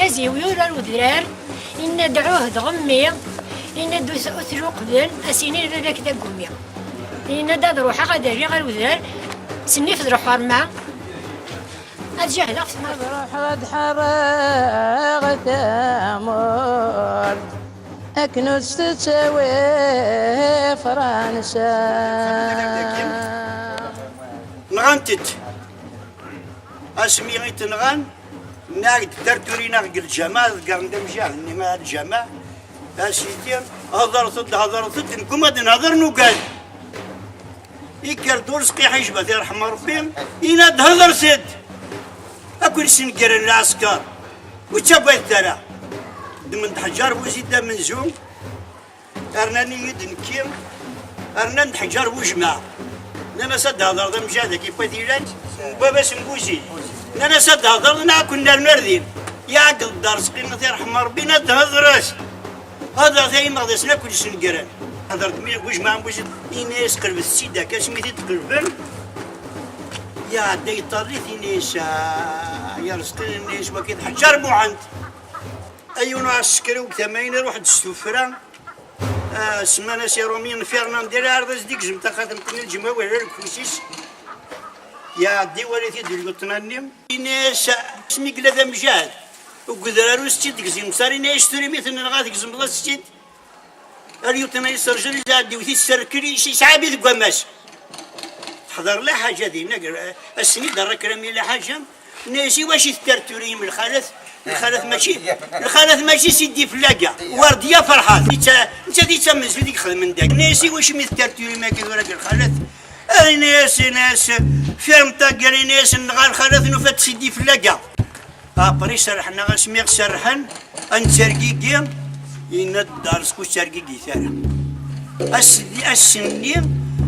الجازي ويورا الودرار إن دعوه دغمي إن دوس أثرو قبل أسيني ذاك ذا قومي إن دا روح غدا ريغ الودرار سني في روح مع أتجاه لقت ما روح غد حراغ تامور أكنوس تسوي فرنسا نغنتت اسمي غيت نغن ناقد درتوري ناقد الجمال قرندم جاه اني ما الجمال اسيدي هضرت نكم هاد نهضر نوقال يكر دورس قي حيجبه يرحم ربي إنا تهضر سد اكون سنقر العسكر وتشبه ترى من حجار وزيد من زوم ارناني يدن كيم ارنان حجار وجمع انا صد هضر ذا مجاده كيف ديرات بابا سمبوزي انا صد هضرنا كنا نردين يا عقل الدار سقينا يرحم ربينا تهضرس هذا زي ما غدسنا كل سنقران هضرت مي وجمع وزيد إناس قرب السيده كاسميتي تقربن يا عدي طريت إناس يا رزقين الناس وكيد حجار بوعند أيونا عسكري وثمانين روح السفرة سمانا سيرومين فيرنا ندير عرض ديك جمتا خاتم كنا الجمع ولا الكوسيس يا دي وليتي ديال قطناني ناس سمي قلادة مجاهد وقدرارو ستيد كزيم صاري ناس توري مثل نغاث كزيم بلا ستيد اليوتنا يسرجل زاد وثي السركري شي سعابي ذو قماش حضر لا حاجة دينا السني درك رمي لا حاجة ناسي واش يثرتوري من الخالث ماشي سيدي فلاقة وردية فرحات انت ديتا من زوديك خدم من داك ناسي واش مثرتوري ما كذا ولا الخالث ناس فيرم تاقري ناس نغال الخالث نفات سيدي فلاقة ابري سرحنا غنسميغ سرحن انترقيقي إن الدار سكو سرقيقي ثارا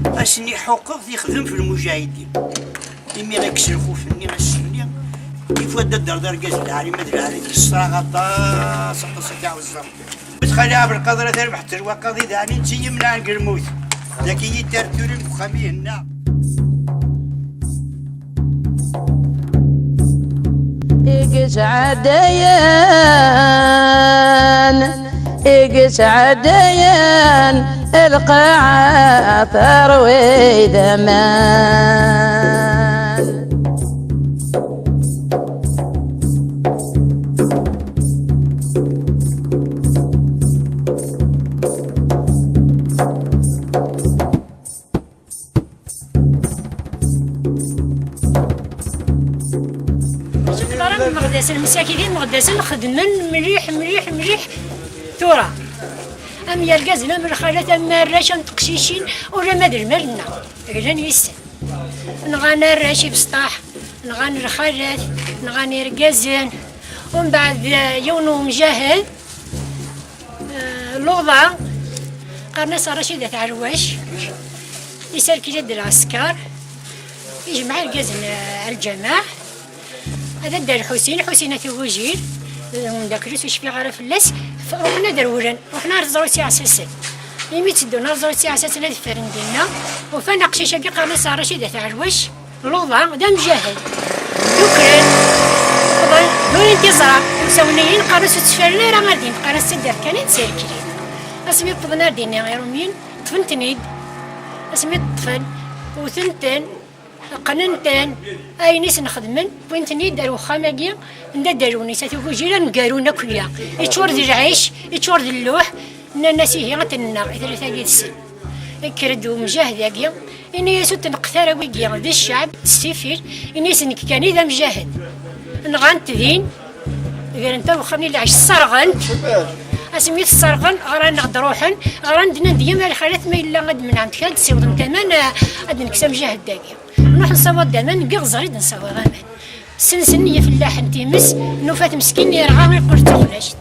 أسني حقوق يخدم في المجاهدين إمي غيكسر الخوف إني غسني كيف ود الدردر قاز العالي مدري عليك الصراغة سقط سكاع والزرق بتخليها بالقدرة تربح تروى قضي داني تجي من عنق الموت لكن يترتوري المخامي هنا إيقس عديان القاعة ثروي ذمان المقدس المساكين مقدس خدمن مليح ثورة أم يلقزنا من الخالات أما الراشن تقشيشين ولا مادري مالنا غير يسن نغانا الراشي بسطاح نغانا الخالات نغانا رقازن ومن بعد يونو مجاهد لوضع قرنا صار رشيدة تاع الواش يسال كي جد العسكر يجمع القزن الجماع هذا دار حسين توجيل من داك الريس واش في غير فلاس رحنا درولان رحنا رزرو ساعة ساسات يمي تدونا رزرو ساعة ساسات هاد الفرن ديالنا وفانا قشيشة كي قالنا صار رشيدة تاع الواش لوضع دا مجاهد دوكران دون انتظار مساونيين قالوا ستفرنا راه غاديين قالنا السدار كانت سالكين اسمي طبنا دينا غير مين طفنتنيد اسمي الطفل وثنتن قننتن اي ناس نخدمن وينتني دارو خاماكي نداروني ساتو جيران نقارونا كلها يتشور ذي العيش يتشور ذي اللوح الناس هي غتننا ثلاثة ديال السن كردو مجاهد ياقيا إني يسوت نقتار ويقيا ذا الشعب السفير إني سنك كان إذا مجاهد نغانت ذين غير أنت وخمني اللي عايش صرغنت اسمي الصرغن غران نقدر روحن غران دنا ديما الخالات ما إلا غد من عند كاد سيوض كمان غاد نكسا مجاهد داقيا نروح نصوت داما نقيغ زريد نصوت غامان سنسنية في اللاحن تيمس نوفات مسكين يرغى ويقول تغلاش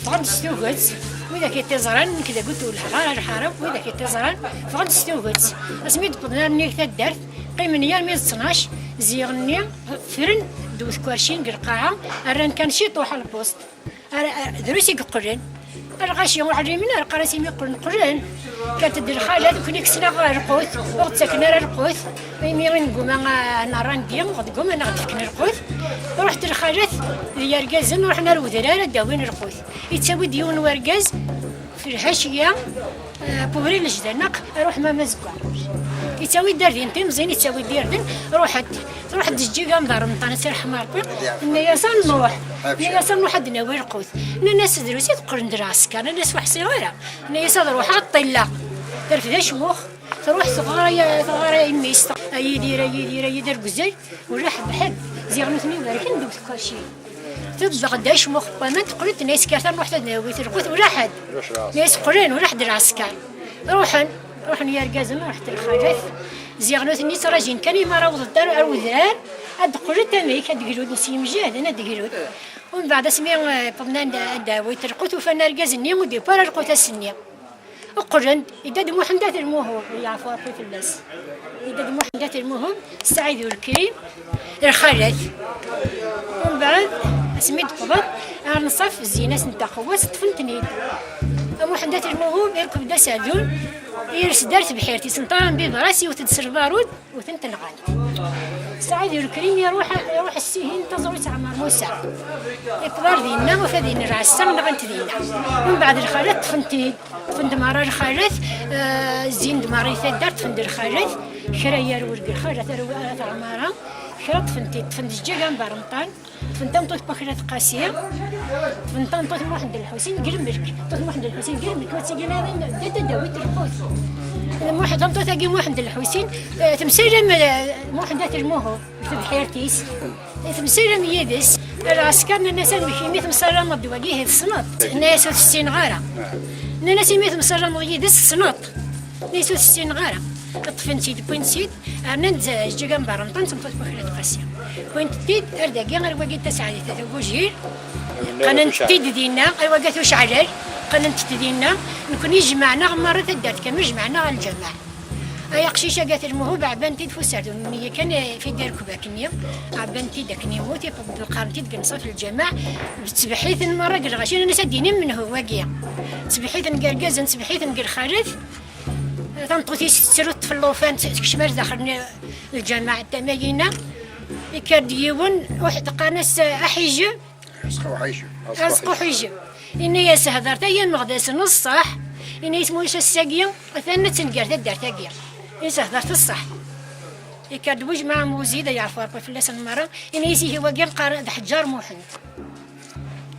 فغاد ستوغت وإذا كي تزران كذا قلت الحرب وإذا كي تزران فغاد ستوغت اسمي دبنا مني تدارت قيمني 112 زيغني فرن دوز كوارشين قرقاعة الران كان شي طوح البوست دروسي قرن الغاشي وعلي من القراسي يقولن قرن كانت تدير خالات كوني كسنا القوت وقت سكنا القوت يمين قوما ناران ديم غد قوما نغد كنا القوت رحت الخالات ديال الرقازن ورحنا الوذرارة داوين القوت يتساوي ديون ورقاز في الحاشية بوري الجدنق روح ما مزقع يتساوي داردين تيمزين يتساوي داردين روح تجي قام دار مطانة سير حمار إن ياسان نروح ياسان نروح عندنا وين القوت إن الناس دروسي تقرن دراس كان الناس واحد صغيرة إن ياسان روح الطلة تعرف ذا شموخ تروح صغارة يميس يدير بزاي وراح بحال زيغنوثني ولكن دوت كلشي تبغى داش مخ ما تقولت ناس كارثة نروح تناوي ترقوت ولا حد ناس قرين ولا حد العسكر روحن يا رجازم رحت الخجاف زيغنوثني تراجين كان يمراوض الدار الوذران هاد قلت تميك هاد قلود نسيم جاد انا دقلود ومن بعد اسمي فضنا داوي ترقوت وفنا رجازني ودي بارا رقوت السنيه وقرن إذا دمو حمدات الموهوب يعرفوا في الناس إذا دمو حمدات الموهوب السعيد والكريم الخالد ومن بعد سميت قبط نصف الزينة سنتقوى ستفنتني أمو حمدات الموهوب يركب دا سادون يرس دارت بحيرتي سنطان بيض راسي وتدسر بارود وتنتنغان السعيد والكريم يروح السيهين تزوج عمر موسى إقدار دينا وفدين الرعسة نغنت دينا من بعد الخالد تفند مرة الخالد زين دماري ثدار تفند الخالد خرايا ورق الخالد ثروات عمارة خرا تفند الجيران بارمطان تفند طوط بخرات قاسية تفند طوط محمد الحسين قرمك طوط محمد الحسين قرمك وتسجلنا هذا داويت الحوت واحد طوط تاقي محمد الحسين تمسيلم محمد الموهو في بحيرتيس تمسيلم يدس العسكر الناس المخيمي تمسلم الدواقيه الصنط ناس وتستين غارة ناس يميت مسلم يدس الصنط ناس وتستين غارة طفن سيد بوين سيد أنا جيجان بارمطان سمطت بخيرات قاسية بوين تيد أرداقي غير وقت تسعة تتوجير قنن تيد دينا وقت وشعلل قنن تدينا نكون يجمعنا مرة تدات كم يجمعنا على الجماعة أي قشيشة قالت المهوب عبانتي تفسرت هي كان في دار كوباكنيا عبانتي داكني موتي بالقارنتي تقنصة في الجماعة تسبحيث المرة قال غاشي أنا سديني منه واقيا تسبحيث نقال قازن تسبحيث نقال خالد تنطوتي تسرط في اللوفان تكشمر داخل الجامعة التماينة كان ديون واحد قناص أحيجة أسقو حيجة إني يا سهدرت هي مغداس نص صح إني اسموش الساقية وثانية تنقر تدار تاقية إني سهدرت الصح كان دوج مع موزيدة يعرفوا ربي في اللسان المرة إني يسيه واقيا قارئ حجار موحد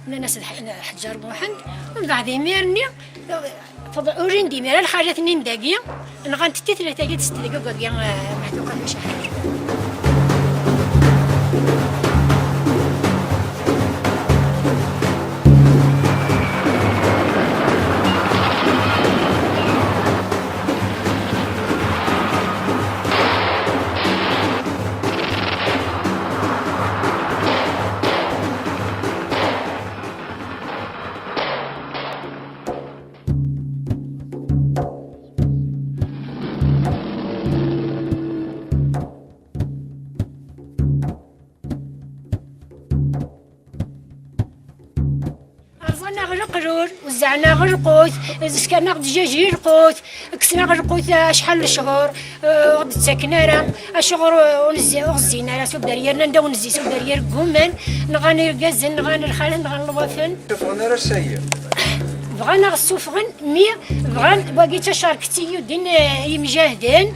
الناس حجار موحد ومن بعد يميرني أورين دي ميرا الحاجات نين داقية نغانت تتلة تاقية تستدقى واقيا محتوقة مشاهد زعنا غرقوت سكرنا دجاج يرقوت كسنا غرقوت شحال الشهور غد ساكنه راه الشهور ونزينا راه سوق داريرنا نداو نزي سوق دارير قومان نغاني الكازن نغاني الخالد نغاني الوفن شوفونا راه السيد بغانا السوفغن بغان باقي تشاركتي يدين يمجاهدين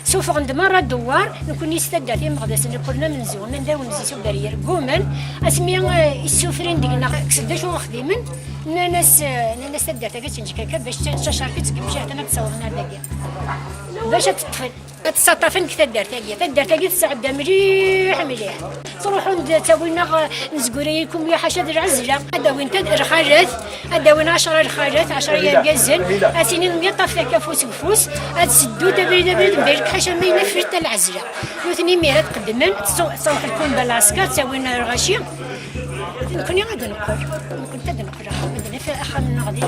سوفغن مرة دوار نكون نستدعي في مقدس كلنا من زون نداو نزيسو دارير قومان اسمي السوفرين ديالنا كسدا شو خديمن ناس تدعي كتنجي باش تشاركت كمجاهدنا تصورنا داكيا باش تطفل تسطفن كتدار تاقي تسعد مليح مليح تروحوا تاوينا نزقوريكم يا حاشا العزله هذا وين تدير خالات هذا وين 10 الخالات 10 يا كازن اسنين ميطف كفوس بفوس تسدو دابا حاشا ما ينفر حتى العزله وثني ميرات قدمن تصوح لكم بالعسكر تاوينا الغاشيه نكون غادي نقول كنت غادي نقول عندنا في اخر من غادي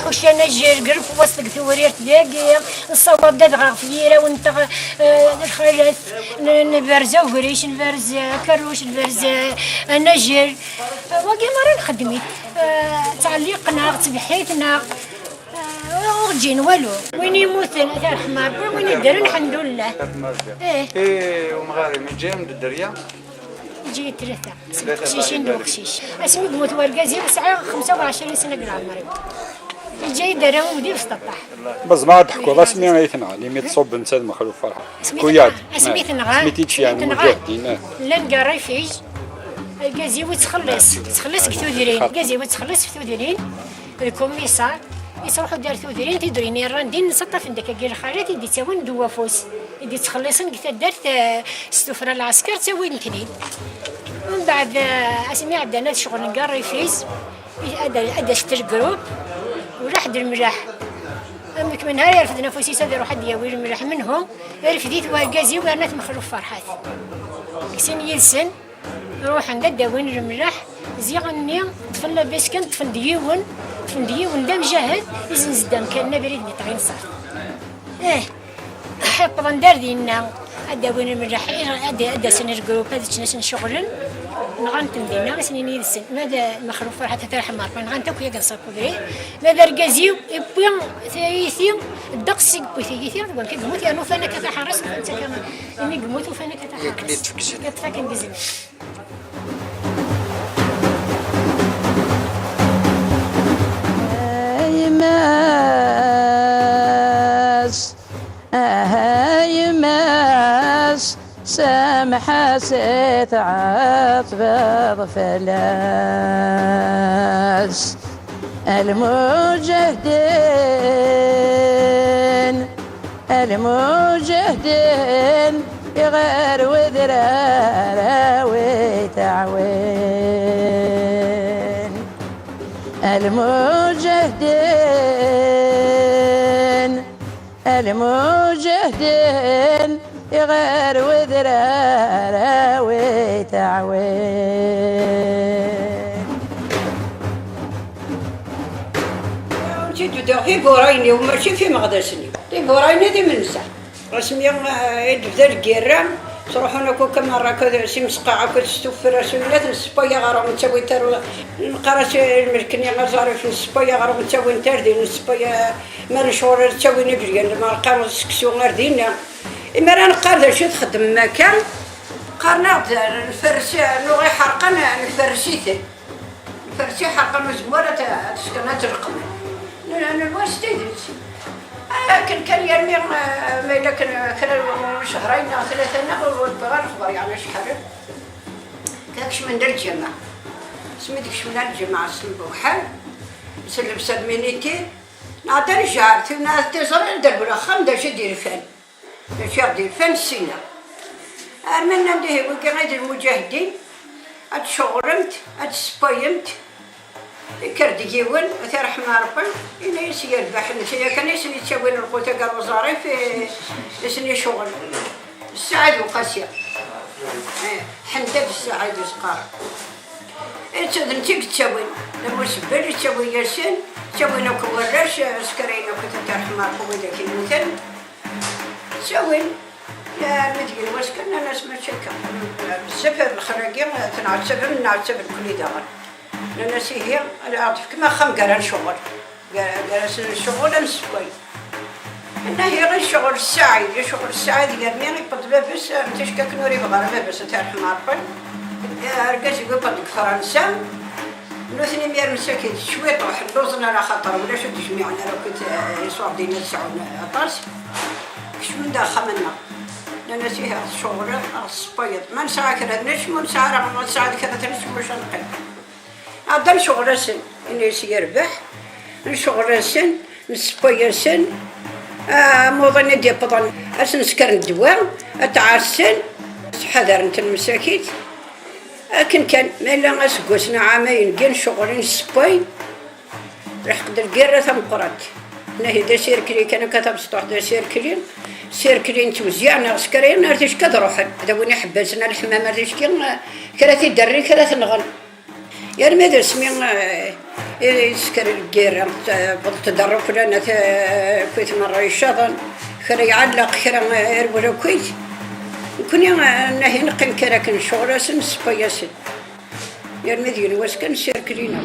نخش انا جرقر في وسط ثوريات داقيه الصواب داد غافيره وانت الخالات نبرزه وقريش نبرزه كروش نبرزه انا جر واقي مره نخدمي تعليقنا تبحيتنا وجين والو وين يموت تاع الحمار وين يدير الحمد لله ايه ومغاري من جاي من الدريه جيت ثلاثه شيشين دوكشيش اسمي قمت ورقازي بساعه 25 سنه قرا عمري جاي دراهم ودي وسطح بس ما ضحكوا الله سمينا يثنى اللي متصوب انت مخلوف فرحه كوياد سميتنا سميتيش يعني مجاهدين لا نقرا فيج كازي وتخلص كثودرين كازي وتخلص كثودرين الكوميسار يروحوا دار ثودرين تدريني راندين نسطف عندك كاع الخالات يدي تاون دوافوس يدي تخلصن كتا دارت استفرا العسكر تاوي نكني من بعد اسمي عندنا شغل نقرا فيز هذا شتر جروب وراح در الملاح امك من نهار يرفد نفسي سادر واحد ياوي الملاح منهم رفديت وكازي وانا مخلوف فرحات كسين يلسن نروح عند داوين الملاح زيغني طفلنا باش كان طفل ديون دام جاهد يزن زدام كان بريد نطعين صار حق بندر دينا داوين الملاح هذا سن الجروب هذا ناس شغلن نغنتم دينا سنين يلسن ماذا مخلوف فرحات تاع الحمار نغنتك ويا قنصر كودري ماذا ركازيو يبيان ثلاثين الدقس يبي ثلاثين وان كيموت يا نوفانا كتحرس انت كمان اني قموت وفانا كتحرس كتفاكن ديزن يماس سامح سيت عاطف فلاس المجاهدين يغير وذرارا ويتعوين المجاهدين يغير وذرارا ويتعوين جيتو داخل بورايني وماشي في مقدسني دي بورايني دي منسى رسمي يدفد الكيرام تروحون كما راك سي مسقعه كتستوفر رسولات السبايا غارو نتاوي تر نقراش الملكني غزاري في السبايا غارو نتاوي نتردين السبايا مرشور تاوي نجري ما لقاو السكسيون غردينا اما راه نقادر شي تخدم مكان قرنا الفرش لغي حرقان الفرشيتي حرقان وزواره تسكنات الرقم انا الواسطه درت كان يرمي ما إلا كان شهرين أو ثلاثة نقول بغير الخبر يعني شحال كاكش من در الجامعة سميتكش من الجامعة سنبوحل نسلم سادمينيتي نعطي رجع ثم تصل درب الأخم دا شي دير فن دا دير فن السينا أرمنا نديه وكان المجاهدين أتشغلمت أتسبايمت كرديون أترحم ربي إلا يسير بحن سيا كان يسني تسوي القوت قال وزاري في يسني شغل السعد وقاسية حندا بالسعد وسقار تنتيك تسوي لما سبل تسوي ياسين تسوي نوك وراش سكرين وكنت ترحم ربي ذاك المثل تسوي يا مدير واسكن ناس ما تشكى السفر الخراجي تنعتسب نعتسب كل دار الناس هي انا اعرف كما خم قال شغل قال الشغل مسكوي انا هي غير شغل الساعد شغل الساعد قال مين يقبض بس تشكك نوري بغربه بس ترحم عرفن رجعت يقبض فرنسا نوثني مير مساكين شويه طوح دوزنا على خطر ولا شو تجميعنا لو كنت يصوب دينا 9 عطاس كش من داخل منا الناس هي شغل الصبيط ما نسعى كذا نجم ونسعى رغم نسعى كذا نجم مش نقل هذا شغل سن إني يربح شغل سن نسبيا سن موضوع ندي بطن أسن سكر الدواء أتعسن حذر أنت المساكين لكن كان ما إلا أسقوسنا عامين كان شغل نسبي راح قدر قرة ثم قرات نهي دا سيركلي كان كتب سطح دا سيركلي نتوزيعنا سكرين نرتش كدروحن هذا وين حبسنا الحمام نرتش كراتي دري كرات نغل يعني ماذا اسمي يسكر الجير تدرك لنا كويت مرة يشاطن خير يعلق خير يربو كويت كنا نهي نقن كراكن شغل سن سباياسن يعني ماذا ينوسكن سيركلينا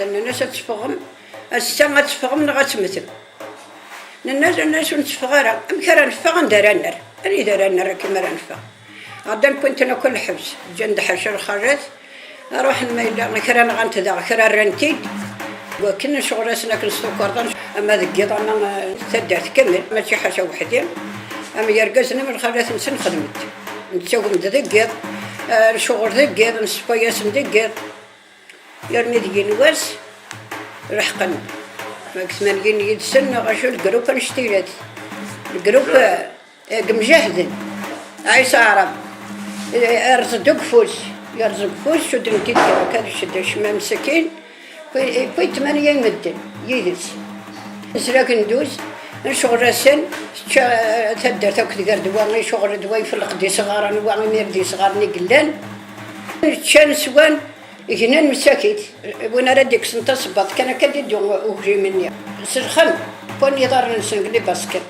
الناس تفهم السما تفهم غتمثل الناس نتفغرا أمكن نفغ ندير النار أنا داير النار كيما راه نفغ غدا كنت أنا كل حبس جند حشر خرجت أروح الميلا كرا غنتدا كرا رنتيد وكنا شغلاتنا كنسلو كردان أما ذكيت أنا تدارت كمل ماشي حاجة وحدين أما يرقزنا من خلات نسن خدمت نتسوق ندقيت الشغل دقيت نسباياس ندقيت يرمي دقين واس رحقا ثمانين يدسن غشو الجروب نشتيلات الجروب مجاهد عيسى عرب يرزق فوس شو درتي كان شد شمال مسكين في 8 مدن يدس نسلاك ندوز نشغل راسن تدر تاكل دواء شغل دواء في القدي صغار نواعي ميردي صغار نقلان تشان سوان جنان مساكيت وانا رديك سنتصبط كان كديدو وجري مني سرخم بوني دار نسنقلي باسكت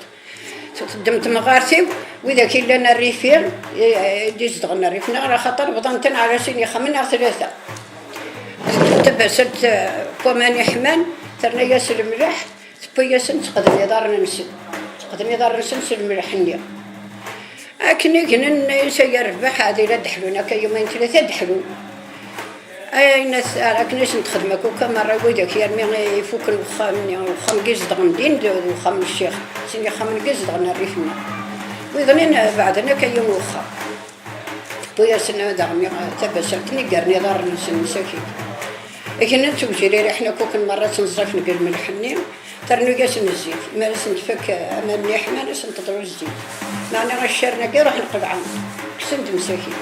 قدمت مغارتي واذا كي لنا الريفين ديز دغنا ريفنا على خاطر بضنتن على سني خمنا 3 تبسلت بوماني حمان ترنا ياسر الملح تبياسن تقدمي دار نسن الملح نيا لكن كنا يسير البح هذه لا دحلونا كيومين 3 دحلون أي ناس أكناش نتخدمك وكما راه ويدك يرمي يفوك الوخام كيز دغندين وخام الشيخ سيني خام كيز دغنا ريفنا ويظنين بعدنا كيوم وخا بويا سنة دغمي تبسلتني قرني دار مساكين لكن انتو جريري احنا كوكن مرات نصرف نقل من الحنين ترنو قاس الزيت ما نسنتفك امام مليح ما نسنتضرو الزيت معنا غشرنا كي روح نقبعان كسنت مساكين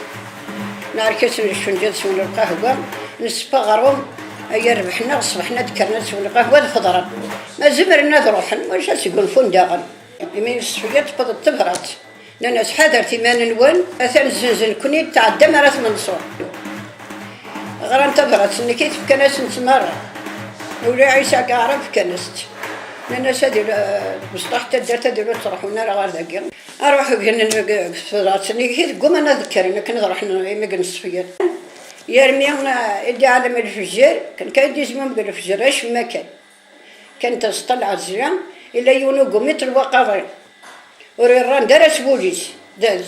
نهار كسن الشنجات سون القهوة نسبغرهم يربحنا صبحنا ذكرنا سون القهوة الخضراء ما زمرنا ذروحن واش يقول فندقا يمين السفيات بدات تبرات لأن حذرتي ما ننون أثر الزنزن كوني تعدى مرات منصور غران تبرات إن كيف كناس نتمرة ولا عيسى كعرف كنست الناس هذه بسطح تدرت هذه تروحون راه ذاك اروح في راسني كي قوم انا ذكر انا كنا رحنا ما كنصفيا يرمي يدي على الفجر كان كيدي زمان قال الفجر اش ما كانت تطلع الزرام الا يونو قوميت الوقاضي وريران درس بوليس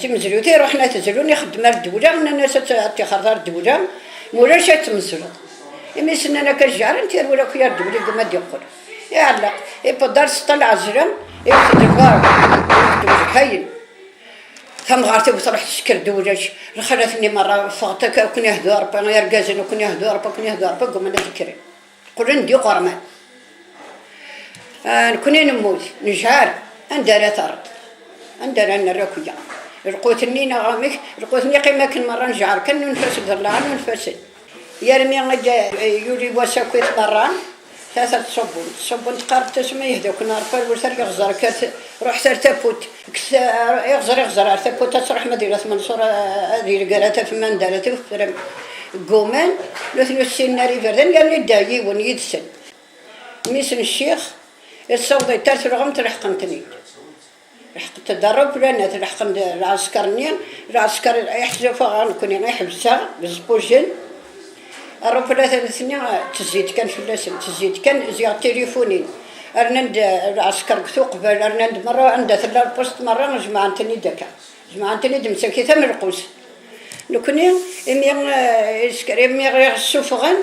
تمزلوتي رحنا تزلوني خدم الدوله من الناس تخرج الدوله مولاش تمزلوا إما سننا كجار أنت ولا كيار الدوله كما يقول يعلق يبدر طلع الزرام يتجبر هين ثم غارتي بصراحة تشكل دولة خلتني مرة فغتك كنا يهدو أربعة يرجعون كنا يهدو أربعة كنا يهدو أربعة قوم أنا ذكري قلنا ندي قرمان كنا نموت نجار أندرا أرض أندرا نركويا القوتني نغامك القوتني قيمة كل مرة نجار كن ننفس بالله ننفس يرمي غدا يولي وسكوت مرة ثلاثة صبون تقارب تسمى يهدو كنا رفال وثر يغزر كات روح ترتبوت يغزر ارتبوت تصرح مدينة منصورة هذه القراتة في مندالة وفرم قومان لثلو السيناري فردان قال لي دايي ونيدسن ميسن الشيخ الصوضي تالت رغم تلحقنتني لحقت تدرب لأن تلحقن العسكرنين العسكر يحجفوا غنكون يحبسها بزبوجين الروب ثلاثة ثانية تزيد كان في اللسن تزيد كان زيار تليفوني أرنند العسكر كثوق قبل أرنند مرة عند ثلاث بوست مرة جماعتني دكا جماعتني دمسكي ثم القوس نكوني إمي غير السفغان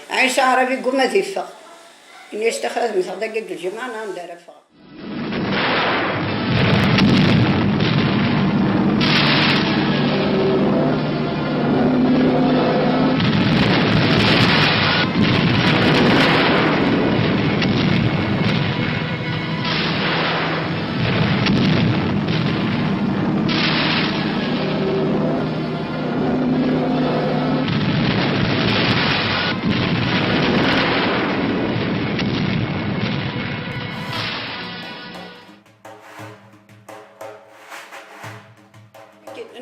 عيسى عربي قوم ذيفا إني استخرج مثل دقيق الجماعة عند رفا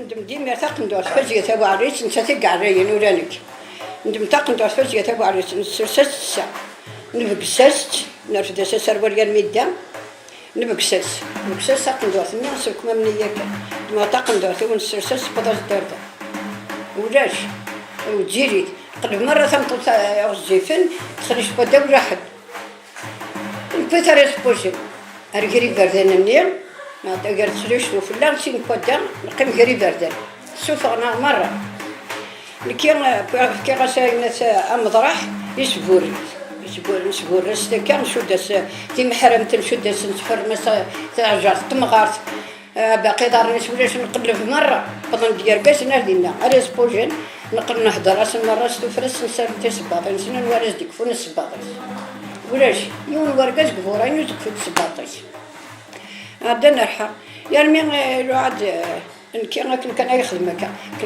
ندم ديما تقندور فجأة تبع عريس نساتي عليا نورانك ندم تقندور فجأة تبع عريس نسرسست نبقسست نرفد سرور الميدان نبقسست تقندور ثاني نسلك ما من ياك ما تقندور ثم نسرسست بدر الدردة ولاش وتجيري قبل مرة تنقل الزيفن تخرج بدا واحد البيتر يسبوجي أرجري بردان النيل ما تقدر تسلوش في اللانسي نقدر نقيم قريب بردان شوف أنا مرة كي غساي ناس أمضرح يسبور رست كان شو داس تي محرمت شو داس نسفر مسا ترجع تمغارت باقي دار ناس ولاش نقلب مرة بدل ديال كاس نادينا على سبوجين نقل نهضر راس مرة ستفرس نسال تسباطين سنة نوارز ديك فون السباطين ولاش يون ورقاش قفورين يزكفو السباطين هذا نرحى يعني الواحد كان يخدم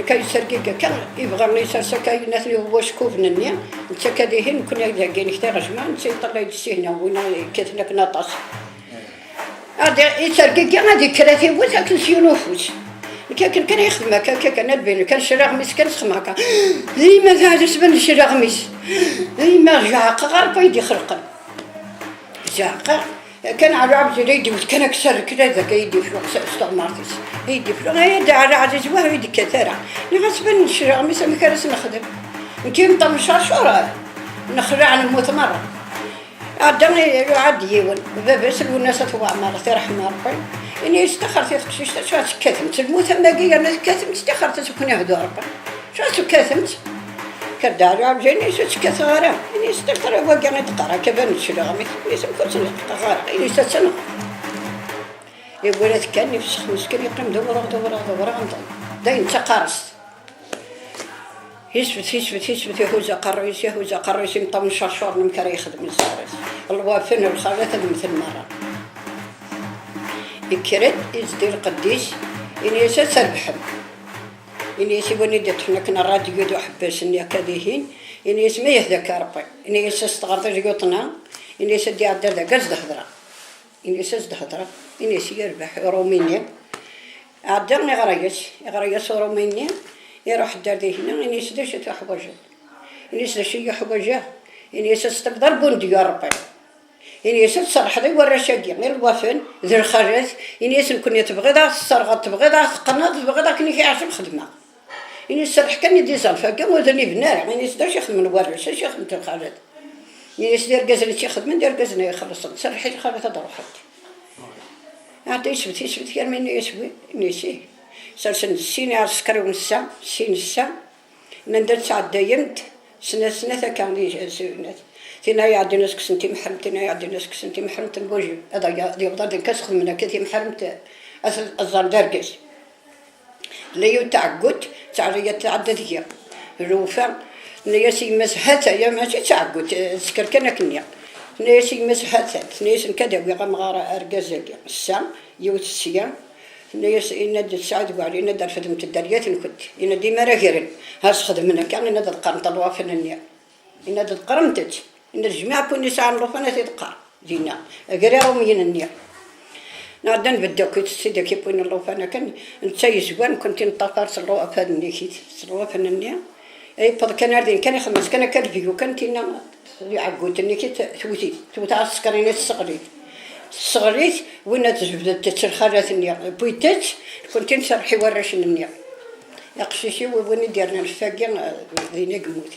كان يسرقي كان يبغى يسرسك الناس اللي هو شكوف نني انت كديهن كنا لاقيين حتى رجما انت يطلع يدسي هنا وين كتلك ناطاس هذا يسرقي كان هذيك كراتي وتاكل شي نفوس كان يخدم كان بين كان شراغ ميس كان سخماكا زي ما هذا سبن شراغ ميس زي ما جاق غير يدي خلقا جاق كان على عبد يدي كان اكثر كذا ذاك يدي في استعمارتيس يدي في هذا على عزيز وهو يدي كثيرة نغسبن نشرع مثل ما كرس نخدم نكيم طم شهر نخرع عن الموت مرة عدني يعد يون بس الناس تبع مرة رحمة ربي إني استخرت يخشيش شو كتمت الموت ما جي أنا كتمت استخرت تكون يهدو ربي شو كتمت كدار عم جاني شو كثارة إني استخر وقعنا تقرأ كبر نشرع مثل كنت نقرأ إني ستسنة يقول لك كان يفسخ مسكين يقيم دورة غنطل داين تقارس يثبت يهوز قريس يمطم شرشور نمكر يخدم الزارس الوافن والخالات مثل مرة يكرد يزدير قديس إني يسربحم إني يسيبوني ديت حنا كنا راديو دو حباس إني كاديهين إني يسمي يهداك ربي إني يستغرد يقطنا إني يسدي عدد ذا قصد هضرة إني يسد هضرة إني يربح رومانيا عدرني غريس رومانيا يروح الدردي هنا إني يسدش تحوجه إني يسدش يحوجه إني يستقدر بندي يا ربي إني يسد صرح ذي ورا شقي غير الوفن ذي الخرج إني يسن كني تبغي ذا الصرغة تبغي ذا قناة تبغي ذا كني كيعرف خدمة إني الصرح كان يدي صرفة كم وذني بنار إني يسدر شيخ من ورا شيخ من الخرج إني يسدر جزل شيخ من دار جزنا يخلص صرح الخرج هذا روحت عاد يسبت كان مني يسوي إني شيء صار سين على السكر ونسا سين السا ندرت ساعة دايمت سنة كان لي سنة تينا يعدي ناس كسنتي محرمت تينا يعدي ناس كسنتي محرمت البوجي هذا يقدر كسخ منها كتي محرمت الزر درجس اللي يتعقد تعرية تعدد هي الروفة نياسي مسحتها يا ماشي تعقد سكر كنا كنيا نياسي مسحتها نياسي كذا ويغم غارة أرجزك السام يوت السيام نيس إن السعد وعلي إن دار خدمة الدريات نكت إن دي مراهيرن هاس خدمنا كان إن القرن طلوا في النيا إن القرمتج إن الجماعة كل نساء نروحنا تدقى دينا أجرهم من النيا نادن بدك تسيد كيف وين الله فانا كان نتسيس وين كنت نطفر صلوا أفادني كيت صلوا في النيا أي بعض كان أردين كان يخمس كان كرفي وكان تينا يعقدني كيت توتي عسكريين الصغري صغريت وين تجبدت تشرخرات النيا بويتات كنت نسرحي ورش النيا يقشيشي وين ديرنا الفاقين ذينا قموت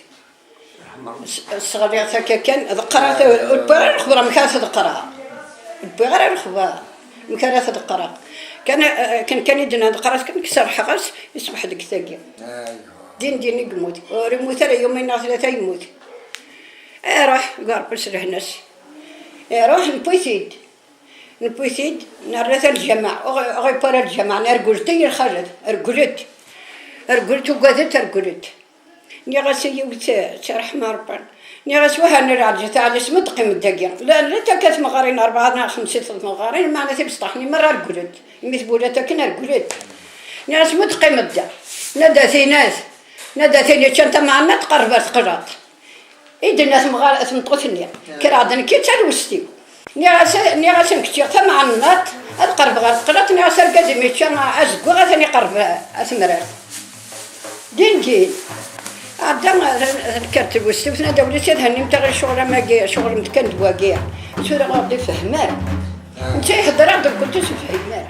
الصغريات هكا كان ذقرات البغار الخضرة مكانت ذقرها البغار الخضرة مكانت ذقرها كان يدنا ذقرات كان كسر حغس يصبح ديك ثاقين دين قموت ورموت على يومين ثلاثة يموت راح قارب سرح ناس راح نبويثيد نرث الجماعة أغي برا الجماعة نرجلتي الخالد أرجلت وقذت أرجلت نيغاس يوت شرح ماربان نيغاس وها نرجع على اسم تقيم الدقيق لا تكات مغارين 4 5 مغارين معنا تبسطحني مرة أرجلت مثبولتك نرجلت نيغاس متقيم الدا ندى ثيناس كانت معنا تقربت قرات إذا الناس مغار أثمطوثني كرادن كي تلوستي نيغاس نكتير ثم النات القرب غرقلت نيغاس القدمي كان أزقو غثني قرب أثمرار دين عدنا ذكرت الوستوثنا دولتي هني متغير شغل ما جاي شغل متكند واقيع سورة غادي فهمار انت يحضر عندك كنت تفهمار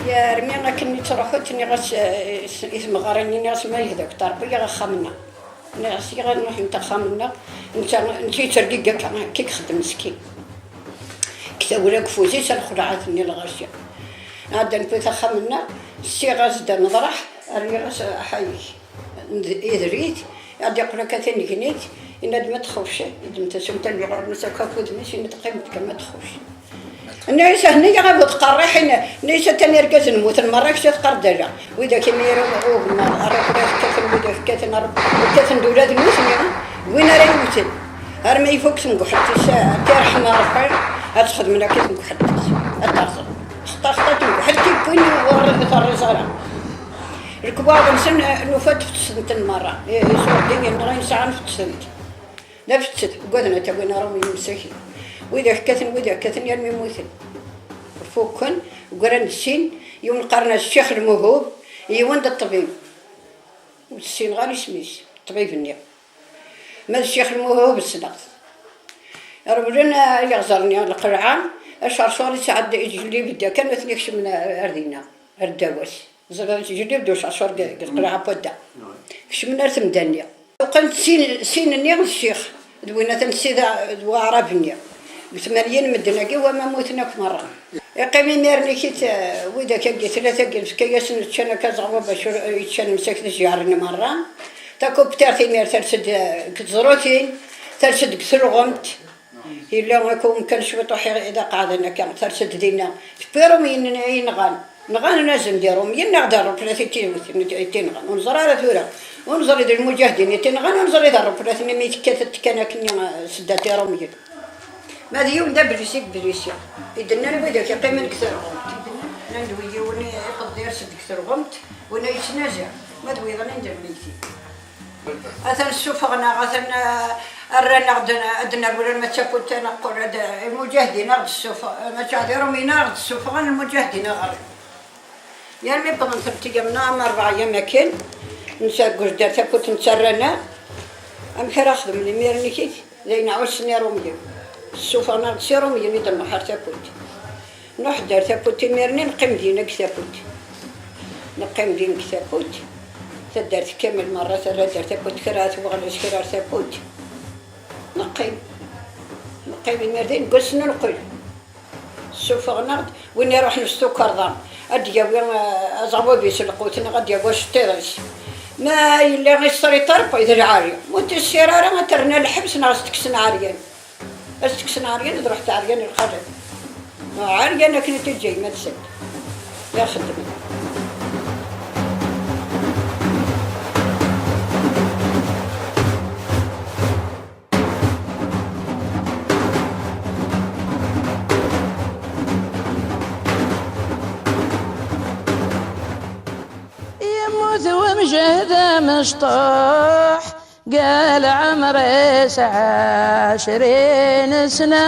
يا رمينا كني تروحوا تني غاس اسم غاريني ناس ما يهداك طربيه غخمنا ناس يغنروح نتا خمنا انت ترقيق كيك خدم مسكين كتاو لك فوزي سالخدعاتني الغاشيه عاد نبيت خمنا سي غاز دا نضرح ريغاس حي يدريت عاد يقول لك ثاني كنيت ان ما تخوفش اذا تسمت اللي غير مسكا كودمش ان تقيمتك ما تخوفش الناس هني غابوا تقرحين نيسا تاني ركز نموت المراكش تقردجا وإذا كيما يروحوا بالنار أراك كثن وإذا كثن كثن دولاد الموسم وين راه يموتن هار ما يفوكس نقحت الساعة ترحم ربي هتخدم لنا كيف نقحت التعصب خطأت نقحت كيف وين ورد الرزارة الكبار نسن نفات في سنة المرة يسوى الدنيا نغين ساعة في سنة لا في سنة قدنا تبينا رمي مساكين وإذا كثن يرمي موثن فوقن وقرن السين يوم القرن الشيخ الموهوب يوند الطبيب والسين غير يسميس طبيب النيا ما الشيخ الموهوب السنغ ربنا يغزرني على القرعان الشرشور سعد يجلي بدا كان مثنيكش من أرضينا الدواس زغل يجلي بدو شرشور القرعة بدا كش من أرث مدنيا وقنت سين النيا الشيخ دوينا تنسيدا دوارا بنيا بثمانين مدنا وما موتنا مرة يقيم ميرني كيت وإذا كجي 3 جنس كيس نتشنا كزغوا باش يتشنا مسكت جارنا مرة تاكو بتاعتي مير ترسد كتزروتين ترسد كثر غمت إلا ما يكون كان شوي طحي إذا قعدنا كان ترسد دينا تبيرو مين نغان لازم نديرو مين نقدر 30 نغان ونزر على ثورة ونزر إذا المجاهدين يتنغان ونزر إذا 30 ميت كان كني سداتي روميين ما ذي يوم ده بريسيك إذا نبي ذاك يقيم الكثر ندوي يوني يقضي الناس ديك الغمت وانا يتنازع ما دوي غني ندير ميتي اثن السفغنا اثن الرنا عندنا ولا ما تاكل تنقل هذا المجاهدين غد السفغ ما تعذرهم ينار السفغ المجاهدين غير يعني مي بغن ترتي من 4 ايام كان نساقوش دارت كنت نتسرنا ام خير خدم لي ميرني كيت زين عوسني رومي السفغ نار سيرومي ندم حار تاكلت نروح دار تاكلت ميرني نقيم دينا كتاكلت نقيم دين كتاكلت تدارت كامل مرة ترى دارت تاكلت كرات وغلاش كرات تاكلت نقيم المردين قلت نقول السفغ نغد وين يروح نشتو كرضان ادياوي ازعبوا بيسلقوت غادي واش طيرش ما الا غيصري طرب اذا عاريه وانت السيراره ما ترنا الحبس ناس تكسن عاريان تكسن عاريان رحت عاريان الخرج عاريان كنت جاي ما تسد يا خدمه ومجهده مشطوح قال عمري 20 سنة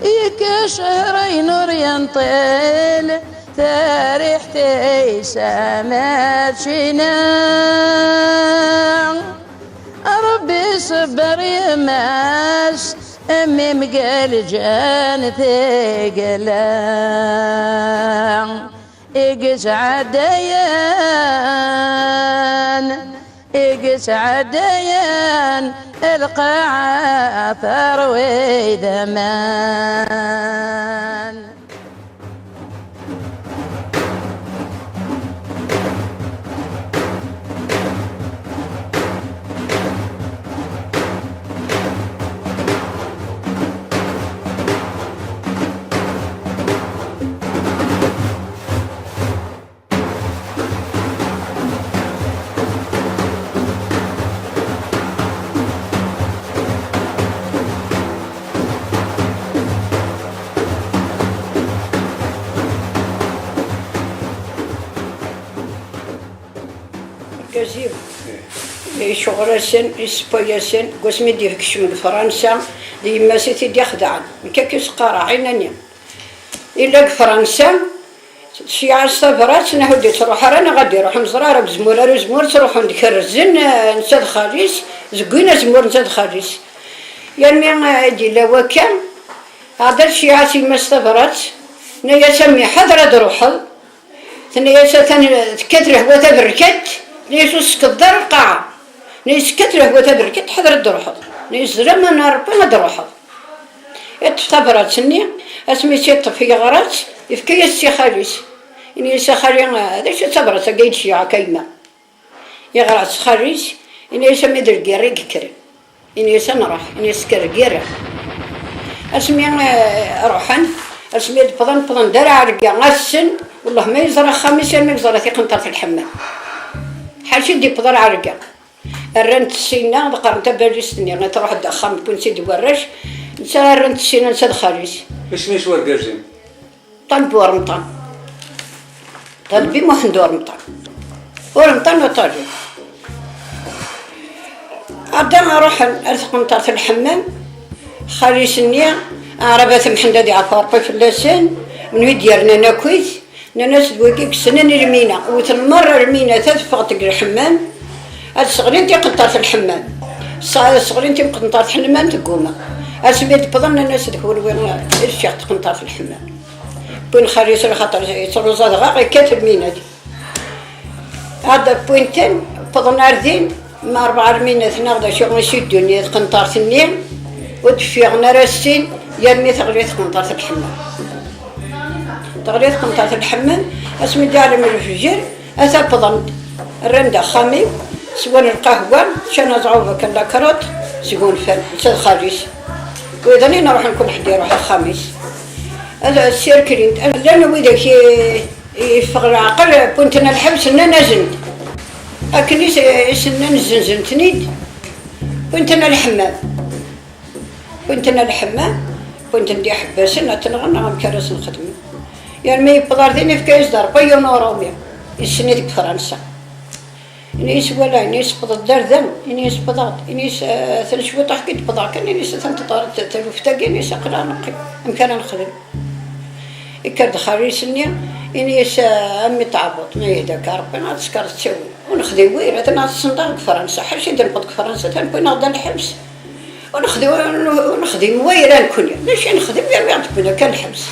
يك شهرين نور ينطل تاريحتي سامت شنا ربي صبر يماس أمي مقال جانتي قلان إقس عديان القاعة ثروي ذمان كازيب شغل سن إسبانيا سن قسمي دي كش من فرنسا دي ما سيتي دي خدعان كاكيس قارع عينانيا إلا فرنسا شي عصفرات نهودي تروح رانا غادي نروح مزرارة بزمور تروح عندك الرزن نساد خالص زقينا زمور نساد خالص يعني دي لوا كان هذا شي عاسي ما استفرات نيا سمي حضرة دروحل ثنيا ثاني تكثره وتبركت نيسوس كدر القاعة نيس كثره وتبركت حضرة دروحل نيس زرما نار ما دروحل اتفتبرات سني اسمي سيط في غرات يفكي السي خالص إني سخري هذا شو تبرت قيد شيعة كيما يغرات خالص إني يسمي ذا الجيري كريم إني سنروح إني سكر جيرة اسمي روحا اسمي بضن درع رجع غسن والله ما يزرع خميس ما يزرع في قنطرة الحمام حاجة دي بضن عرجع الرنت السينا ذكرت باريسني أنا تروح الدخان كون سيدي ورش نسا الرنت السينا نسا خالص باش مش ورقاجين طن بورمطان طلبي محن ورمطان ورمطان وطالب عندما أروح قنطرة الحمام خالي سنية عربة محندة عفارقي في اللسان من يديرنا ناكويت ناس دوكيك سنين رمينا وتنمر رمينا تدفق الحمام الصغرين تي قنطرة الحمام الصغرين تي قنطرة الحمام تقوم أسميت بضمن الناس تقول وين الشيخ قنطرة الحمام بين خالي سر خاطر يصيروا زاد غاقي كاتب مينا دي هذا بوينتين بضمن أرضين ما 4 رمينا ناخذ شغل شدوني قنطرة النيم ودفيغنا راسين يرمي تغليث قنطرة الحمام تغليث قنطرة الحمام اسمي ديالي من الفجر أثا بضمن الرندة خامي سوون القهوة شانا زعوبة كان لاكروت سيقول فن نساد خالص وإذا نروح نكون حد يروح الخميس هذا السيركلين لأنه وإذا يفغل العقل كنتنا الحبس إننا نزند أكني سنة نزنزن تنيد كنتنا الحمام كنت ندي حباسين تنغنى غم كراس نخدم يعني ما يبدر ديني في كايس دار بيون أوروبيا السنة دي بفرنسا إنيس ولا إنيس بضد دردن إنيس بضاد إنيس ثلث وطح كنت بضاع كان إنيس ثمت طارت تلوفتاق إنيس أقرأ نقي إمكان نخدم إكاد خاري سنيا إنيس أمي تعبط ما يهداك ربنا تسكر تسوي ونخدم وير هذا ناس صندوق فرنسا حرشي نضرب فرنسا تنبغي نغدا الحبس ونخدم وير نكون ماشي نخدم غير بيعطينا كان الحبس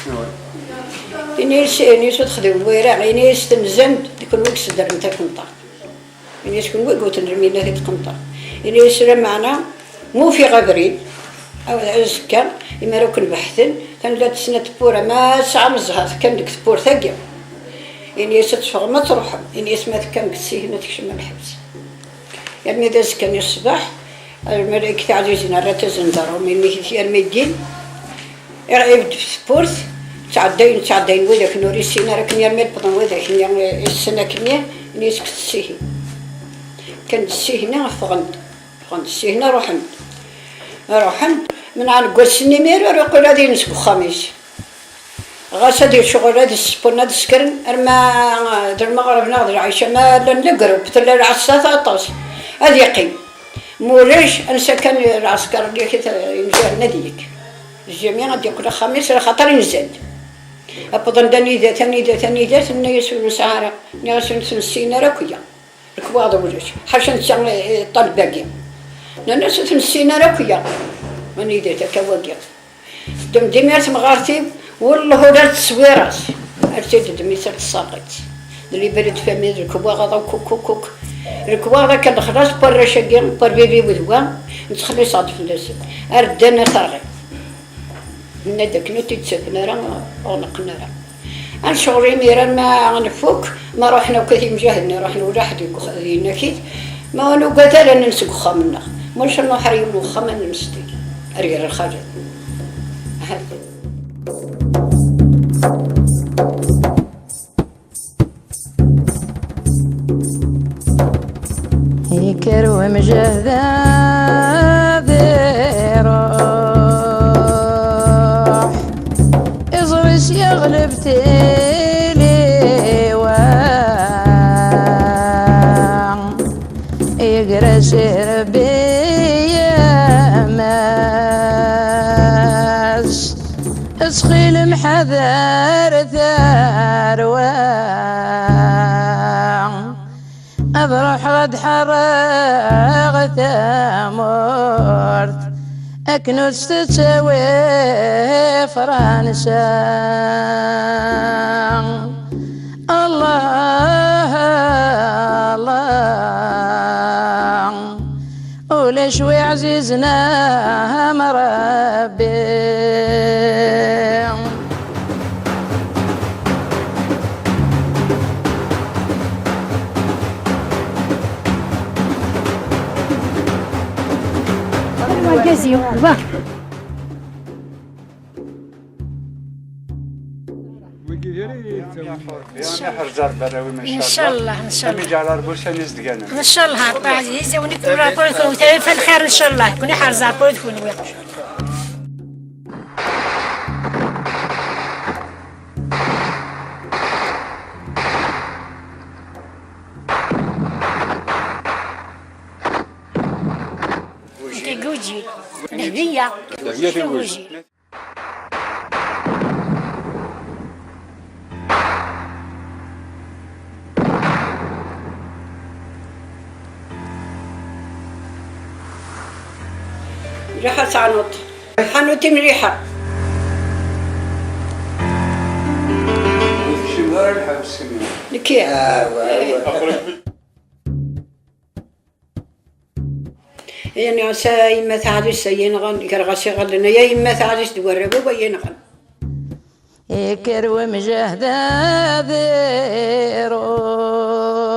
إنيس تخدم وير إنيس تنزند ديك الوقت سدر نتا كنطار إنيس كون وقت نرمينا في تقنطار إنيس معنا مو في غابرين أو السكان إما لو كن بحثن كان لا تسنة بورا ما ساعة مزهات كان ديك تبور ثقيل إنيس تشفغ ما تروح إنيس ما تكن كتسيه ما تكشم الحبس يعني إذا سكن الصباح الملائكة عزيزنا راتزن دارهم إني المدين يبدو في سبورت تعدين وذاك نوري السينا راكن يرمي بطن وذاك السنة كنيا إنيس كتسيه كان تسيه هنا فغند تسيه هنا روحن من عن قوسني ميرو يقول هذه نسكو خميس غاسة ديال شغل هذا السبون هذا السكرن أرما در المغرب ناضر عايشة ما نقرب بتلا العصاثة أطاس هذا يقيم مولاش أنسى كان العسكر اللي ينجر نديك الجميع غادي يقول خميس خاطر ينزل أبدا ثاني ذات الناس والمسعارة ناس نسينا راكويا الكواض ولاش حاشا نسى طالب باقي الناس نسينا راكويا ماني ذات كواقيا دمدميات مغارتي والله لا تصويرات ارتدت ميسر الساقط اللي برد فمي الكوا غدا كوك الكوا كان خلاص بر شقين بر بيبي ودوا نتخلي صادف الناس اردنا ثرغي من داك نوتي تسكنا راه غنقنا راه شغلي ميران ما نفوك ما رحنا وكثي مجاهدنا رحنا ولاحد ينا كيت ما نو قتال ننسق خامنا مش انه حريم وخامن نمستي ارير الخارج يكرو مجهدا روح يزرس يغلب تيلي وام يقرا سير بيا ماس اسخيل محذر ثروان أبرح غد حرق ثمرت أكنس تسوي فرنسا الله الله ولشوي عزيزنا مربي جزيو واه ان شاء الله ان شاء الله ان شاء الله عطا عزيزه ونكون رابورتكم وتعرف الخير ان شاء الله كوني حارز رابورتكم جوجي نهدية جوجي ريحة عنوط حانوتي مليحة لكي يعني عسى يما تعرس ينغن كرغسي غلنا يا يما تعرس دوربو ينغن يكر مجهدا ذي روح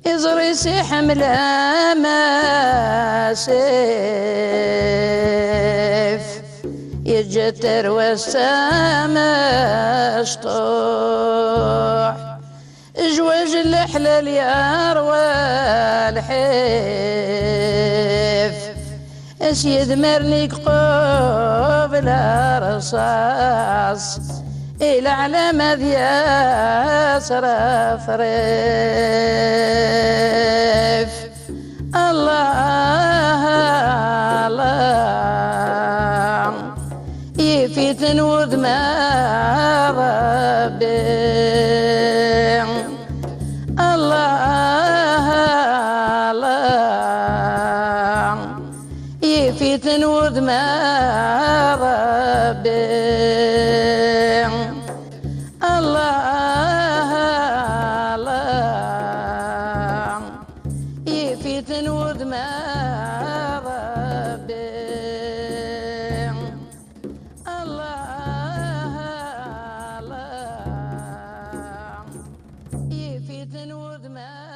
يزرس حمله ما سيف يجتر والسما سطوح جواج الحلال يروى الحيف اسيد مرنيك قبل رصاص إلى علامة يا صرف ريف الله الله يفتن وذما ربي الله الله يفتن وذما ربي الله الله يفتن وذما ربي الله الله يفتن وذما